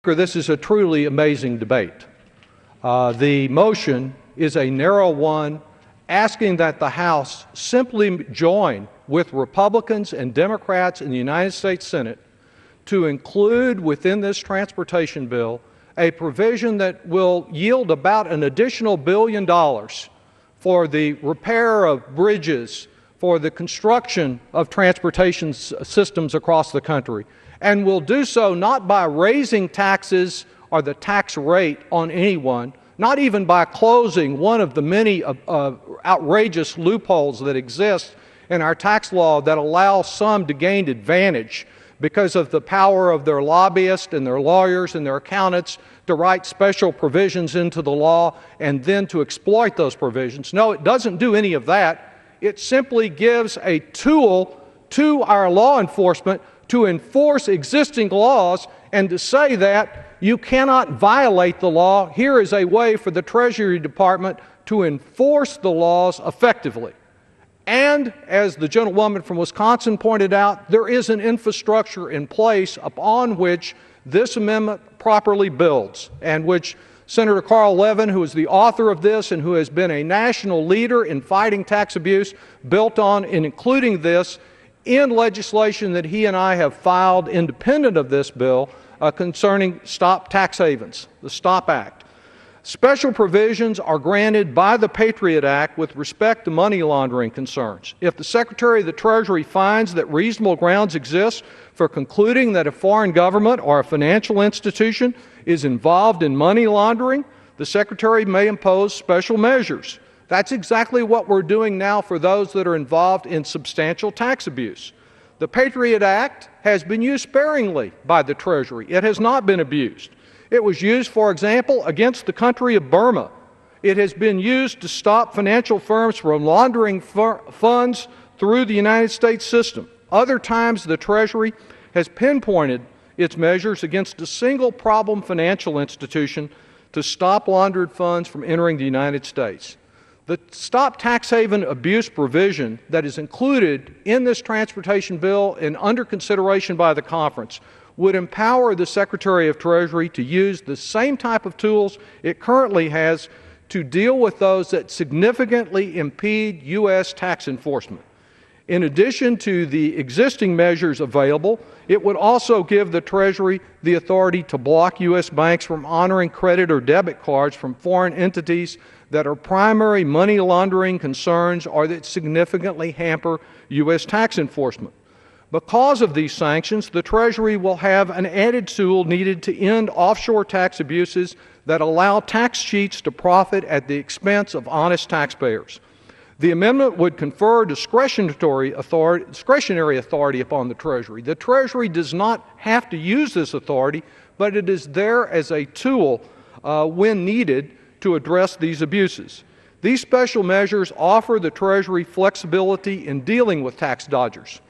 This is a truly amazing debate. The motion is a narrow one, asking that the House simply join with Republicans and Democrats in the United States Senate to include within this transportation bill a provision that will yield about an additional $1 billion for the repair of bridges, for the construction of transportation systems across the country, and will do so not by raising taxes or the tax rate on anyone, not even by closing one of the many outrageous loopholes that exist in our tax law that allow some to gain advantage because of the power of their lobbyists and their lawyers and their accountants to write special provisions into the law and then to exploit those provisions. No, it doesn't do any of that. It simply gives a tool to our law enforcement to enforce existing laws and to say that you cannot violate the law. Here is a way for the Treasury Department to enforce the laws effectively. And as the gentlewoman from Wisconsin pointed out, there is an infrastructure in place upon which this amendment properly builds, and which Senator Carl Levin, who is the author of this and who has been a national leader in fighting tax abuse, built on in including this in legislation that he and I have filed independent of this bill concerning Stop Tax Havens, the STOP Act. Special provisions are granted by the Patriot Act with respect to money laundering concerns. If the Secretary of the Treasury finds that reasonable grounds exist for concluding that a foreign government or a financial institution is involved in money laundering, the Secretary may impose special measures. That's exactly what we're doing now for those that are involved in substantial tax abuse. The Patriot Act has been used sparingly by the Treasury. It has not been abused. It was used, for example, against the country of Burma. It has been used to stop financial firms from laundering funds through the United States system. Other times, the Treasury has pinpointed its measures against a single problem financial institution to stop laundered funds from entering the United States. The Stop Tax Haven Abuse provision that is included in this transportation bill and under consideration by the conference would empower the Secretary of Treasury to use the same type of tools it currently has to deal with those that significantly impede U.S. tax enforcement. In addition to the existing measures available, it would also give the Treasury the authority to block U.S. banks from honoring credit or debit cards from foreign entities that are primary money laundering concerns or that significantly hamper U.S. tax enforcement. Because of these sanctions, the Treasury will have an added tool needed to end offshore tax abuses that allow tax cheats to profit at the expense of honest taxpayers. The amendment would confer discretionary authority upon the Treasury. The Treasury does not have to use this authority, but it is there as a tool when needed to address these abuses. These special measures offer the Treasury flexibility in dealing with tax dodgers.